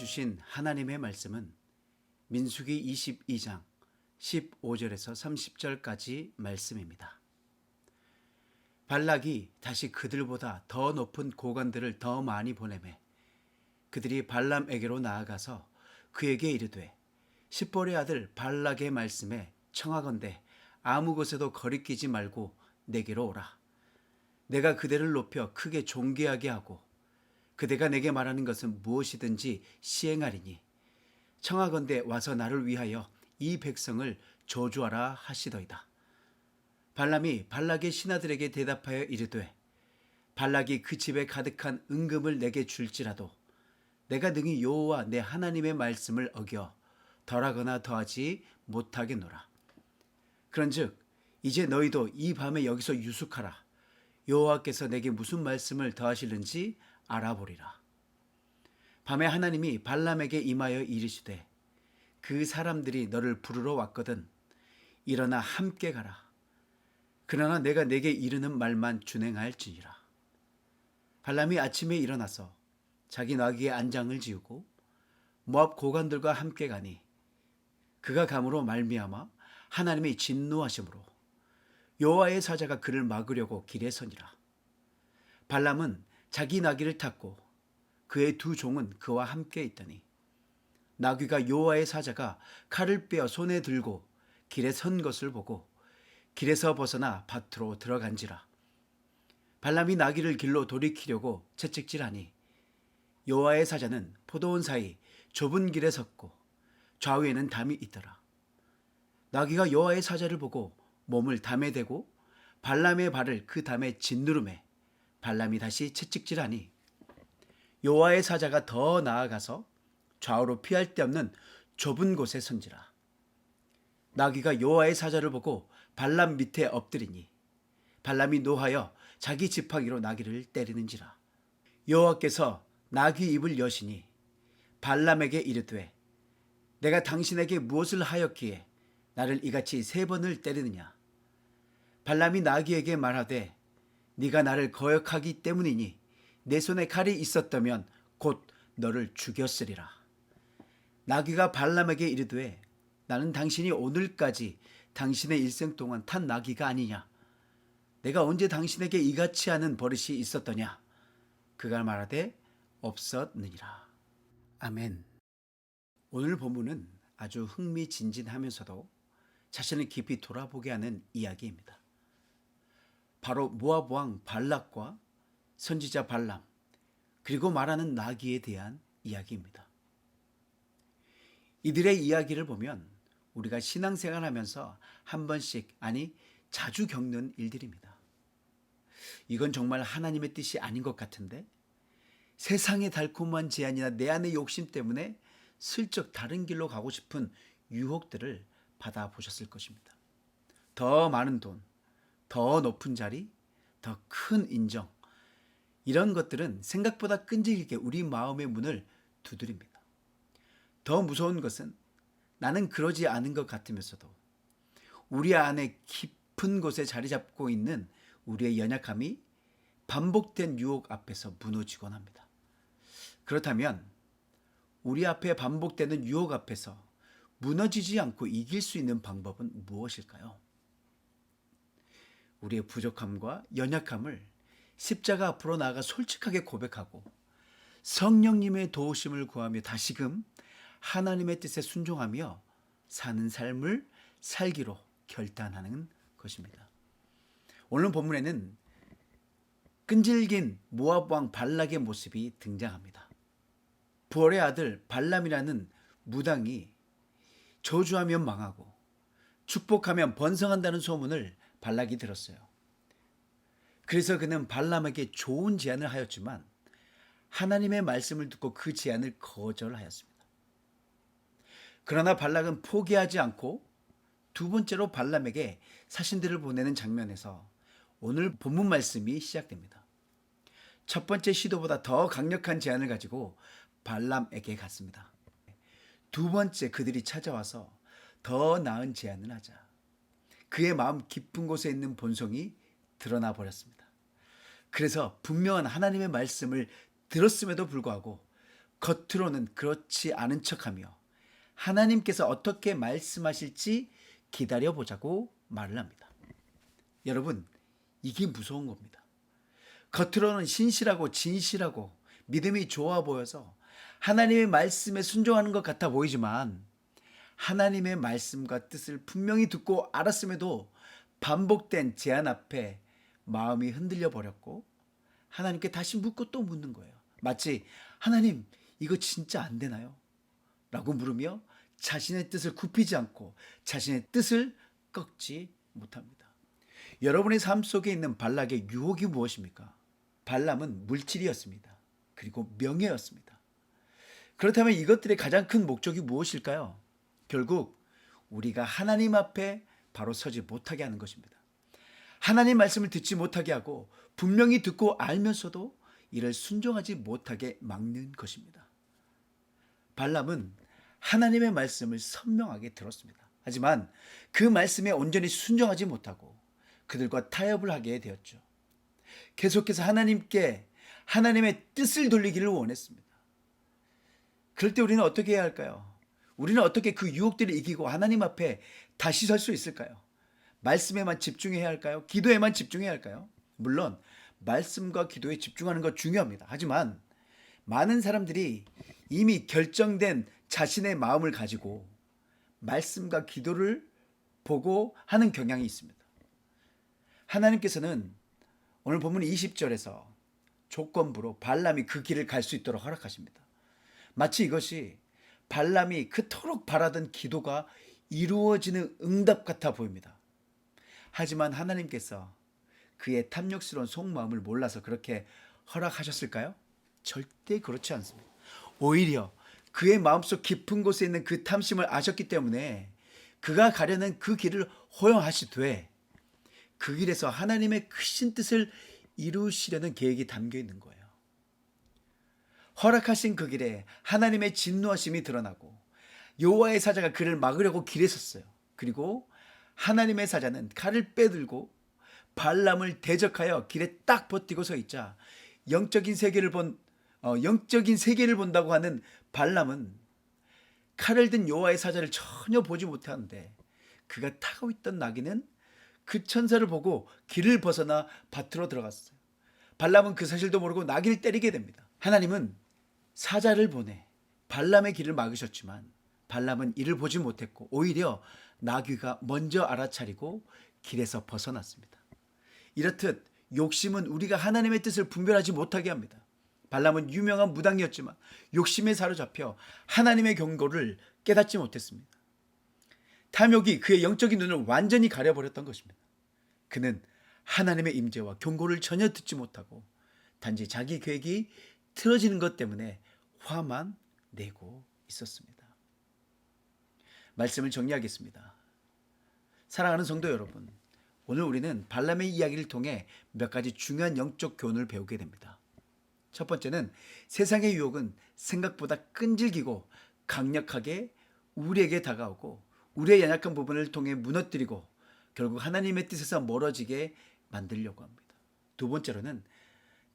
주신 하나님의 말씀은 민수기 22장 15절에서 30절까지 말씀입니다. 발락이 다시 그들보다 더 높은 고관들을 더 많이 보내매 그들이 발람에게로 나아가서 그에게 이르되 십볼의 아들 발락의 말씀에 청하건대 아무 곳에도 거리끼지 말고 내게로 오라. 내가 그대를 높여 크게 존귀하게 하고 그대가 내게 말하는 것은 무엇이든지 시행하리니 청하건대 와서 나를 위하여 이 백성을 저주하라 하시더이다. 발람이 발락의 신하들에게 대답하여 이르되 발락이 그 집에 가득한 은금을 내게 줄지라도 내가 능히 여호와 내 하나님의 말씀을 어겨 덜하거나 더하지 못하겠노라. 그런즉 이제 너희도 이 밤에 여기서 유숙하라. 여호와께서 내게 무슨 말씀을 더하실는지 알아보리라. 밤에 하나님이 발람에게 임하여 이르시되 그 사람들이 너를 부르러 왔거든 일어나 함께 가라. 그러나 내가 내게 이르는 말만 준행할지니라. 발람이 아침에 일어나서 자기 나귀의 안장을 지우고 모압 고관들과 함께 가니 그가 감으로 말미암아 하나님이 진노하심으로 여호와의 사자가 그를 막으려고 길에 서니라. 발람은 자기 나귀를 탔고 그의 두 종은 그와 함께 있더니 나귀가 여호와의 사자가 칼을 빼어 손에 들고 길에 선 것을 보고 길에서 벗어나 밭으로 들어간지라. 발람이 나귀를 길로 돌이키려고 채찍질하니 여호와의 사자는 포도원 사이 좁은 길에 섰고 좌우에는 담이 있더라. 나귀가 여호와의 사자를 보고 몸을 담에 대고 발람의 발을 그 담에 짓누르매 발람이 다시 채찍질하니 여호와의 사자가 더 나아가서 좌우로 피할 데 없는 좁은 곳에 선지라. 나귀가 여호와의 사자를 보고 발람 밑에 엎드리니 발람이 노하여 자기 지팡이로 나귀를 때리는지라. 여호와께서 나귀 입을 여시니 발람에게 이르되 내가 당신에게 무엇을 하였기에 나를 이같이 3번을 때리느냐. 발람이 나귀에게 말하되 네가 나를 거역하기 때문이니 내 손에 칼이 있었다면 곧 너를 죽였으리라. 나귀가 발람에게 이르되 나는 당신이 오늘까지 당신의 일생 동안 탄 나귀가 아니냐. 내가 언제 당신에게 이같이 하는 버릇이 있었더냐. 그가 말하되 없었느니라. 아멘. 오늘 본문은 아주 흥미진진하면서도 자신을 깊이 돌아보게 하는 이야기입니다. 바로 모압 왕 발락과 선지자 발람 그리고 말하는 나귀에 대한 이야기입니다. 이들의 이야기를 보면 우리가 신앙생활하면서 한 번씩 아니 자주 겪는 일들입니다. 이건 정말 하나님의 뜻이 아닌 것 같은데 세상의 달콤한 제안이나 내 안의 욕심 때문에 슬쩍 다른 길로 가고 싶은 유혹들을 받아보셨을 것입니다. 더 많은 돈, 더 높은 자리, 더 큰 인정 이런 것들은 생각보다 끈질기게 우리 마음의 문을 두드립니다. 더 무서운 것은 나는 그러지 않은 것 같으면서도 우리 안에 깊은 곳에 자리 잡고 있는 우리의 연약함이 반복된 유혹 앞에서 무너지곤 합니다. 그렇다면 우리 앞에 반복되는 유혹 앞에서 무너지지 않고 이길 수 있는 방법은 무엇일까요? 우리의 부족함과 연약함을 십자가 앞으로 나아가 솔직하게 고백하고 성령님의 도우심을 구하며 다시금 하나님의 뜻에 순종하며 사는 삶을 살기로 결단하는 것입니다. 오늘 본문에는 끈질긴 모압 왕 발락의 모습이 등장합니다. 부올의 아들 발람이라는 무당이 저주하면 망하고 축복하면 번성한다는 소문을 발락이 들었어요. 그래서 그는 발람에게 좋은 제안을 하였지만 하나님의 말씀을 듣고 그 제안을 거절하였습니다. 그러나 발락은 포기하지 않고 두 번째로 발람에게 사신들을 보내는 장면에서 오늘 본문 말씀이 시작됩니다. 첫 번째 시도보다 더 강력한 제안을 가지고 발람에게 갔습니다. 두 번째 그들이 찾아와서 더 나은 제안을 하자 그의 마음 깊은 곳에 있는 본성이 드러나 버렸습니다. 그래서 분명한 하나님의 말씀을 들었음에도 불구하고 겉으로는 그렇지 않은 척하며 하나님께서 어떻게 말씀하실지 기다려보자고 말을 합니다. 여러분, 이게 무서운 겁니다. 겉으로는 신실하고 진실하고 믿음이 좋아 보여서 하나님의 말씀에 순종하는 것 같아 보이지만 하나님의 말씀과 뜻을 분명히 듣고 알았음에도 반복된 제안 앞에 마음이 흔들려 버렸고 하나님께 다시 묻고 또 묻는 거예요. 마치 하나님 이거 진짜 안 되나요? 라고 물으며 자신의 뜻을 굽히지 않고 자신의 뜻을 꺾지 못합니다. 여러분의 삶 속에 있는 발락의 유혹이 무엇입니까? 발람은 물질이었습니다. 그리고 명예였습니다. 그렇다면 이것들의 가장 큰 목적이 무엇일까요? 결국 우리가 하나님 앞에 바로 서지 못하게 하는 것입니다. 하나님 말씀을 듣지 못하게 하고 분명히 듣고 알면서도 이를 순종하지 못하게 막는 것입니다. 발람은 하나님의 말씀을 선명하게 들었습니다. 하지만 그 말씀에 온전히 순종하지 못하고 그들과 타협을 하게 되었죠. 계속해서 하나님께 하나님의 뜻을 돌리기를 원했습니다. 그럴 때 우리는 어떻게 해야 할까요? 우리는 어떻게 그 유혹들을 이기고 하나님 앞에 다시 설 수 있을까요? 말씀에만 집중해야 할까요? 기도에만 집중해야 할까요? 물론 말씀과 기도에 집중하는 것 중요합니다. 하지만 많은 사람들이 이미 결정된 자신의 마음을 가지고 말씀과 기도를 보고 하는 경향이 있습니다. 하나님께서는 오늘 본문 20절에서 조건부로 발람이 그 길을 갈 수 있도록 허락하십니다. 마치 이것이 발람이 그토록 바라던 기도가 이루어지는 응답 같아 보입니다. 하지만 하나님께서 그의 탐욕스러운 속마음을 몰라서 그렇게 허락하셨을까요? 절대 그렇지 않습니다. 오히려 그의 마음속 깊은 곳에 있는 그 탐심을 아셨기 때문에 그가 가려는 그 길을 허용하시되 그 길에서 하나님의 크신 뜻을 이루시려는 계획이 담겨 있는 거예요. 허락하신 그 길에 하나님의 진노하심이 드러나고 여호와의 사자가 그를 막으려고 길에 섰어요. 그리고 하나님의 사자는 칼을 빼들고 발람을 대적하여 길에 딱 버티고 서 있자 영적인 세계를 본다고 하는 발람은 칼을 든 여호와의 사자를 전혀 보지 못하는데 그가 타고 있던 나귀는 그 천사를 보고 길을 벗어나 밭으로 들어갔어요. 발람은 그 사실도 모르고 나귀를 때리게 됩니다. 하나님은 사자를 보내 발람의 길을 막으셨지만 발람은 이를 보지 못했고 오히려 나귀가 먼저 알아차리고 길에서 벗어났습니다. 이렇듯 욕심은 우리가 하나님의 뜻을 분별하지 못하게 합니다. 발람은 유명한 무당이었지만 욕심에 사로잡혀 하나님의 경고를 깨닫지 못했습니다. 탐욕이 그의 영적인 눈을 완전히 가려버렸던 것입니다. 그는 하나님의 임재와 경고를 전혀 듣지 못하고 단지 자기 계획이 틀어지는 것 때문에 화만 내고 있었습니다. 말씀을 정리하겠습니다. 사랑하는 성도 여러분, 오늘 우리는 발람의 이야기를 통해 몇 가지 중요한 영적 교훈을 배우게 됩니다. 첫 번째는 세상의 유혹은 생각보다 끈질기고 강력하게 우리에게 다가오고 우리의 연약한 부분을 통해 무너뜨리고 결국 하나님의 뜻에서 멀어지게 만들려고 합니다. 두 번째로는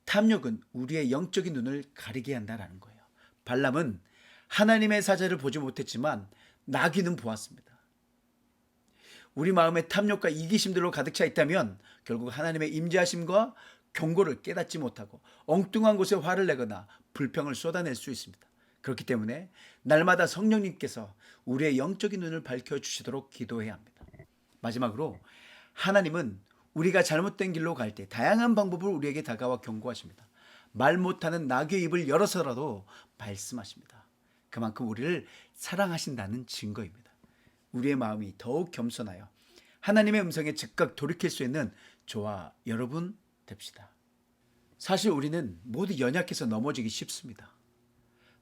탐욕은 우리의 영적인 눈을 가리게 한다는 거예요. 발람은 하나님의 사자를 보지 못했지만 나귀는 보았습니다. 우리 마음에 탐욕과 이기심들로 가득 차 있다면 결국 하나님의 임재하심과 경고를 깨닫지 못하고 엉뚱한 곳에 화를 내거나 불평을 쏟아낼 수 있습니다. 그렇기 때문에 날마다 성령님께서 우리의 영적인 눈을 밝혀주시도록 기도해야 합니다. 마지막으로 하나님은 우리가 잘못된 길로 갈 때 다양한 방법을 우리에게 다가와 경고하십니다. 말 못하는 나귀의 입을 열어서라도 말씀하십니다. 그만큼 우리를 사랑하신다는 증거입니다. 우리의 마음이 더욱 겸손하여 하나님의 음성에 즉각 돌이킬 수 있는 저와 여러분 됩시다. 사실 우리는 모두 연약해서 넘어지기 쉽습니다.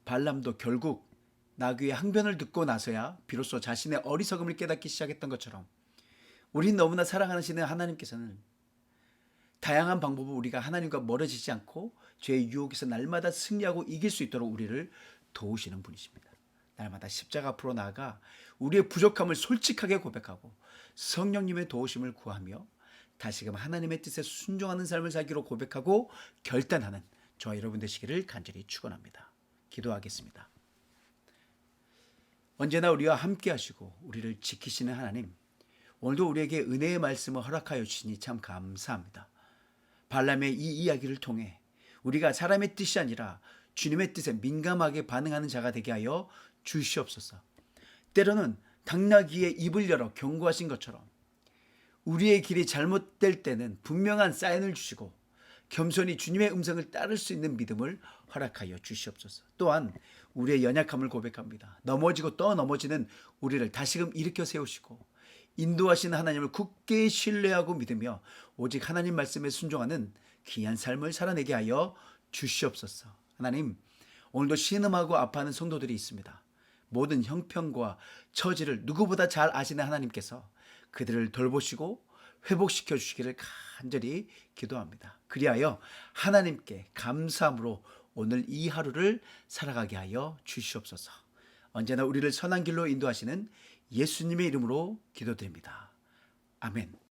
발람도 결국 나귀의 항변을 듣고 나서야 비로소 자신의 어리석음을 깨닫기 시작했던 것처럼 우린 너무나 사랑하시는 하나님께서는 다양한 방법으로 우리가 하나님과 멀어지지 않고 죄의 유혹에서 날마다 승리하고 이길 수 있도록 우리를 도우시는 분이십니다. 날마다 십자가 앞으로 나아가 우리의 부족함을 솔직하게 고백하고 성령님의 도우심을 구하며 다시금 하나님의 뜻에 순종하는 삶을 살기로 고백하고 결단하는 저와 여러분 되시기를 간절히 축원합니다. 기도하겠습니다. 언제나 우리와 함께 하시고 우리를 지키시는 하나님, 오늘도 우리에게 은혜의 말씀을 허락하여 주시니 참 감사합니다. 발람의 이 이야기를 통해 우리가 사람의 뜻이 아니라 주님의 뜻에 민감하게 반응하는 자가 되게 하여 주시옵소서. 때로는 당나귀의 입을 열어 경고하신 것처럼 우리의 길이 잘못될 때는 분명한 사인을 주시고 겸손히 주님의 음성을 따를 수 있는 믿음을 허락하여 주시옵소서. 또한 우리의 연약함을 고백합니다. 넘어지고 또 넘어지는 우리를 다시금 일으켜 세우시고 인도하시는 하나님을 굳게 신뢰하고 믿으며 오직 하나님 말씀에 순종하는 귀한 삶을 살아내게 하여 주시옵소서. 하나님, 오늘도 신음하고 아파하는 성도들이 있습니다. 모든 형편과 처지를 누구보다 잘 아시는 하나님께서 그들을 돌보시고 회복시켜 주시기를 간절히 기도합니다. 그리하여 하나님께 감사함으로 오늘 이 하루를 살아가게 하여 주시옵소서. 언제나 우리를 선한 길로 인도하시는 예수님의 이름으로 기도드립니다. 아멘.